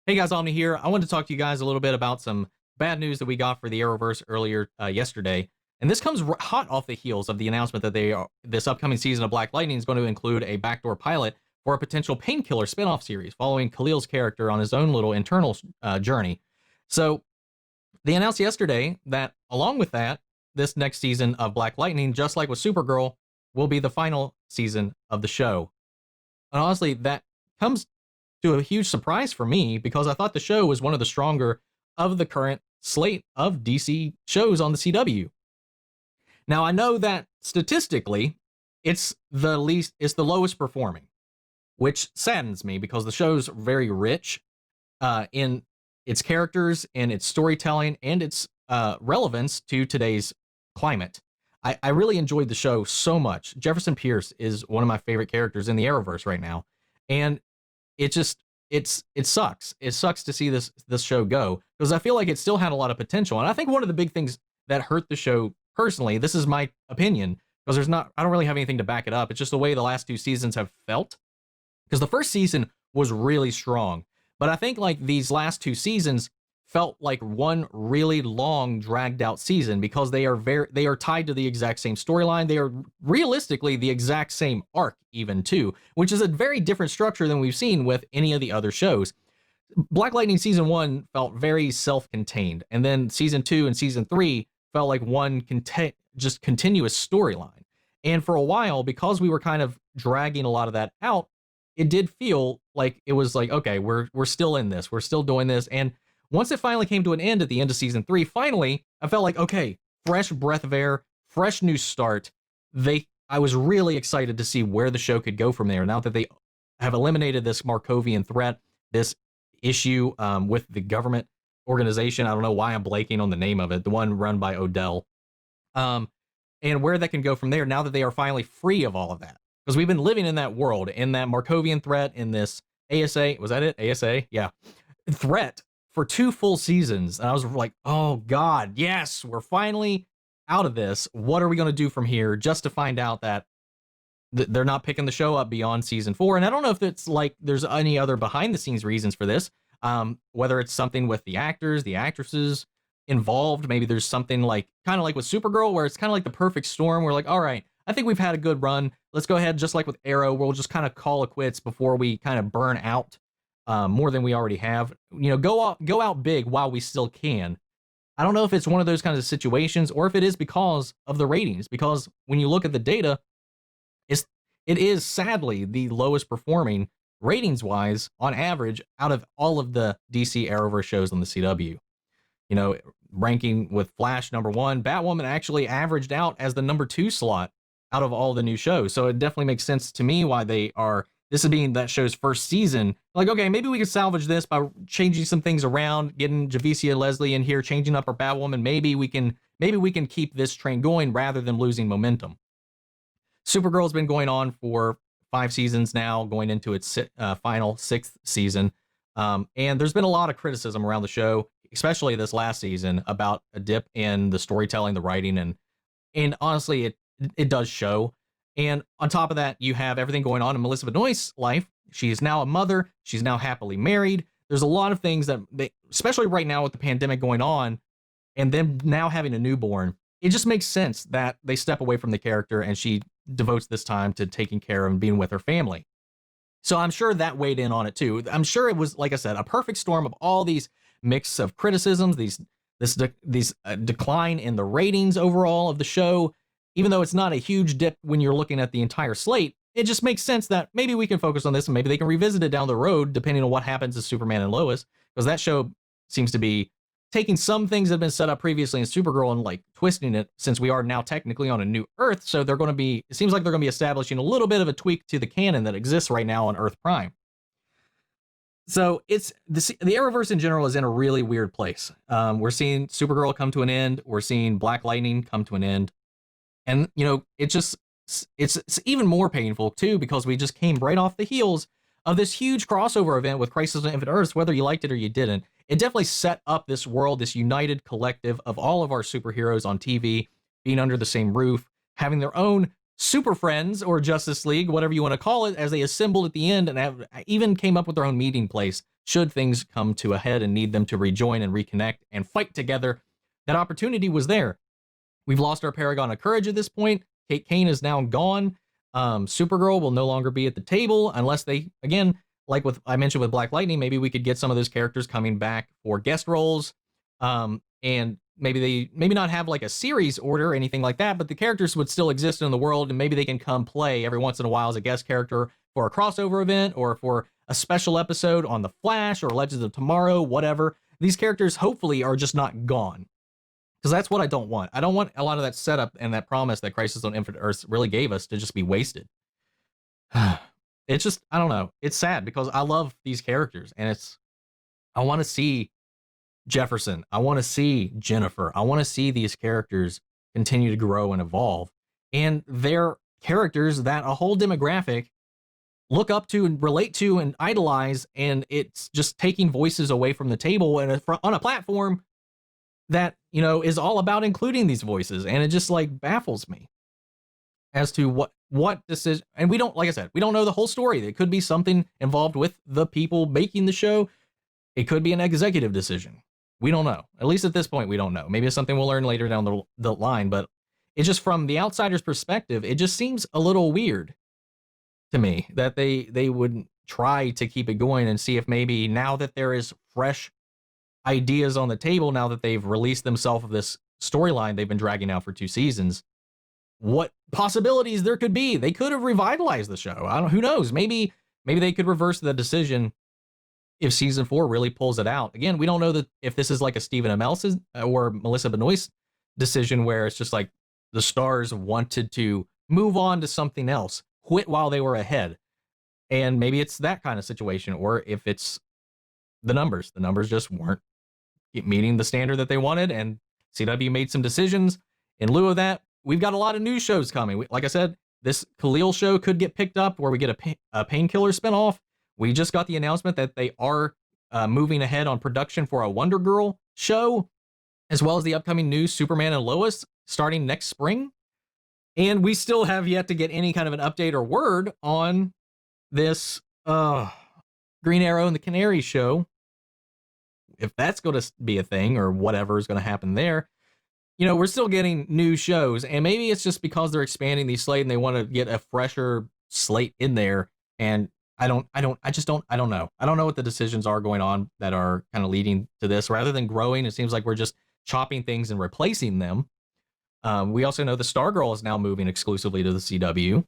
Hey guys, Omni here. I wanted to talk to you guys a little bit about some bad news that we got for the Arrowverse earlier yesterday. And this comes hot off the heels of the announcement that this upcoming season of Black Lightning is going to include a backdoor pilot for a potential Painkiller spinoff series following Khalil's character on his own little internal journey. So they announced yesterday that along with that, this next season of Black Lightning, just like with Supergirl, will be the final season of the show. And honestly, that comes to a huge surprise for me because I thought the show was one of the stronger of the current slate of DC shows on the CW. Now, I know that statistically, it's the lowest performing, which saddens me because the show's very rich in its characters, in its storytelling, and its relevance to today's climate. I really enjoyed the show so much. Jefferson Pierce is one of my favorite characters in the Arrowverse right now, and it just it sucks. It sucks to see this show go because I feel like it still had a lot of potential. And I think one of the big things that hurt the show personally, this is my opinion, because I don't really have anything to back it up. It's just the way the last two seasons have felt. Because the first season was really strong, but I think like these last two seasons felt like one really long dragged out season because they are tied to the exact same storyline. They are realistically the exact same arc even too, which is a very different structure than we've seen with any of the other shows. Black Lightning season 1 felt very self-contained, and then season 2 and season 3 felt like one just continuous storyline. And for a while, because we were kind of dragging a lot of that out, it did feel like it was like, okay, we're still in this, we're still doing this. And once it finally came to an end at the end of season 3, finally, I felt like, okay, fresh breath of air, fresh new start. I was really excited to see where the show could go from there. Now that they have eliminated this Markovian threat, this issue with the government organization. I don't know why I'm blanking on the name of it, the one run by Odell. And where that can go from there now that they are finally free of all of that. Because we've been living in that world, in that Markovian threat, in this ASA, was that it? ASA? Yeah. Threat for 2 full seasons. And I was like, oh God, yes, we're finally out of this. What are we going to do from here? Just to find out that they're not picking the show up beyond season 4. And I don't know if it's like there's any other behind the scenes reasons for this. Whether it's something with the actors, the actresses involved. Maybe there's something like kind of like with Supergirl where it's kind of like the perfect storm. We're like, all right, I think we've had a good run. Let's go ahead, just like with Arrow, we'll just kind of call it quits before we kind of burn out more than we already have. You know, go out big while we still can. I don't know if it's one of those kinds of situations or if it is because of the ratings. Because when you look at the data, it is sadly the lowest performing ratings wise on average out of all of the DC Arrowverse shows on the CW. You know, ranking with Flash #1, Batwoman actually averaged out as the #2 slot out of all the new shows. So it definitely makes sense to me why this is being that show's first season. Like, okay, maybe we could salvage this by changing some things around, getting Javicia Leslie in here, changing up our Batwoman. Maybe we can keep this train going rather than losing momentum. Supergirl's been going on for 5 seasons now, going into its final 6th season. And there's been a lot of criticism around the show, especially this last season, about a dip in the storytelling, the writing, and honestly, it does show. And on top of that, you have everything going on in Melissa Benoist's life. She is now a mother. She's now happily married. There's a lot of things that especially right now with the pandemic going on, and them now having a newborn, it just makes sense that they step away from the character and she devotes this time to taking care of and being with her family. So I'm sure that weighed in on it too. I'm sure it was, like I said, a perfect storm of all these mix of criticisms, this decline in the ratings overall of the show. Even though it's not a huge dip when you're looking at the entire slate, it just makes sense that maybe we can focus on this and maybe they can revisit it down the road depending on what happens to Superman and Lois, because that show seems to be taking some things that have been set up previously in Supergirl and like twisting it, since we are now technically on a new Earth. So it seems like they're going to be establishing a little bit of a tweak to the canon that exists right now on Earth Prime. So the Arrowverse in general is in a really weird place. We're seeing Supergirl come to an end. We're seeing Black Lightning come to an end. And, you know, it's even more painful, too, because we just came right off the heels of this huge crossover event with Crisis on Infinite Earths, whether you liked it or you didn't. It definitely set up this world, this united collective of all of our superheroes on TV being under the same roof, having their own Super Friends or Justice League, whatever you want to call it, as they assembled at the end and even came up with their own meeting place should things come to a head and need them to rejoin and reconnect and fight together. That opportunity was there. We've lost our Paragon of Courage at this point. Kate Kane is now gone. Supergirl will no longer be at the table unless they, again, like I mentioned with Black Lightning, maybe we could get some of those characters coming back for guest roles. And maybe not have like a series order or anything like that, but the characters would still exist in the world, and maybe they can come play every once in a while as a guest character for a crossover event or for a special episode on The Flash or Legends of Tomorrow, whatever. These characters hopefully are just not gone, because that's what I don't want. I don't want a lot of that setup and that promise that Crisis on Infinite Earths really gave us to just be wasted. It's just, I don't know. It's sad because I love these characters, and I want to see Jefferson. I want to see Jennifer. I want to see these characters continue to grow and evolve. And they're characters that a whole demographic look up to and relate to and idolize. And it's just taking voices away from the table and on a platform that, is all about including these voices. And it just like baffles me as to what decision. And we don't, like I said, we don't know the whole story. It could be something involved with the people making the show. It could be an executive decision. We don't know. At least at this point, we don't know. Maybe it's something we'll learn later down the line, but it's just from the outsider's perspective, it just seems a little weird to me that they would try to keep it going and see if maybe now that there is fresh ideas on the table, now that they've released themselves of this storyline they've been dragging out for 2 seasons, what possibilities there could be. They could have revitalized the show. Who knows? Maybe they could reverse the decision if season 4 really pulls it out. Again, we don't know that if this is like a Stephen Amell's or Melissa Benoist decision where it's just like the stars wanted to move on to something else, quit while they were ahead. And maybe it's that kind of situation, or if it's the numbers just weren't meeting the standard that they wanted, and CW made some decisions. In lieu of that, we've got a lot of new shows coming. Like I said, this Khalil show could get picked up where we get a Painkiller spinoff. We just got the announcement that they are moving ahead on production for a Wonder Girl show, as well as the upcoming new Superman and Lois starting next spring. And we still have yet to get any kind of an update or word on this Green Arrow and the Canary show, if that's going to be a thing or whatever is going to happen there. We're still getting new shows, and maybe it's just because they're expanding the slate and they want to get a fresher slate in there. And I don't know. I don't know what the decisions are going on that are kind of leading to this. Rather than growing, it seems like we're just chopping things and replacing them. We also know the Stargirl is now moving exclusively to the CW.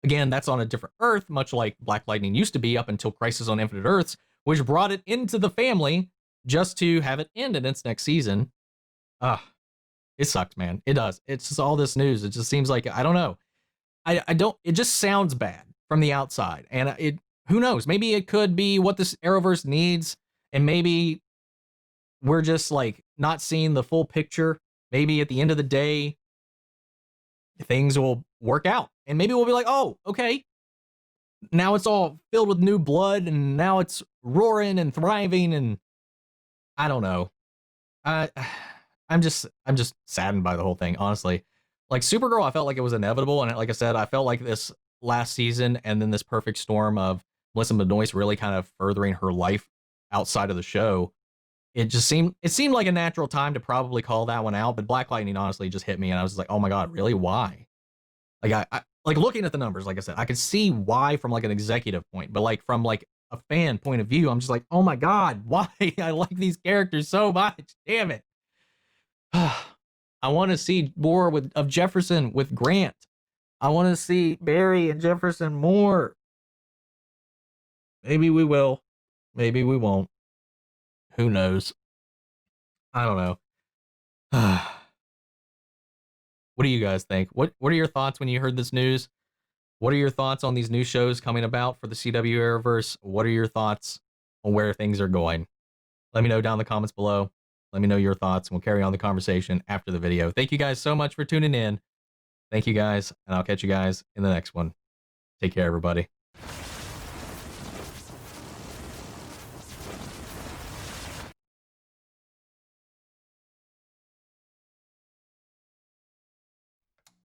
Again, that's on a different Earth, much like Black Lightning used to be up until Crisis on Infinite Earths, which brought it into the family just to have it end in its next season. It sucks, man. It does. It's just all this news. It just seems like, I don't know. It just sounds bad from the outside. And who knows? Maybe it could be what this Arrowverse needs. And maybe we're just like not seeing the full picture. Maybe at the end of the day, things will work out. And maybe we'll be like, oh, okay. Now it's all filled with new blood and now it's roaring and thriving. And I don't know. I'm just saddened by the whole thing, honestly. Like Supergirl, I felt like it was inevitable. And like I said, I felt like this last season and then this perfect storm of Melissa Benoist really kind of furthering her life outside of the show. It seemed like a natural time to probably call that one out. But Black Lightning honestly just hit me. And I was like, oh my God, really? Why? Like I like looking at the numbers, like I said, I could see why from like an executive point, but like from like a fan point of view, I'm just like, oh my God, why? I like these characters so much. Damn it. I want to see more of Jefferson with Grant. I want to see Barry and Jefferson more. Maybe we will. Maybe we won't. Who knows? I don't know. What do you guys think? What are your thoughts when you heard this news? What are your thoughts on these new shows coming about for the CW Arrowverse? What are your thoughts on where things are going? Let me know down in the comments below. Let me know your thoughts, and we'll carry on the conversation after the video. Thank you guys so much for tuning in. Thank you guys, and I'll catch you guys in the next one. Take care, everybody.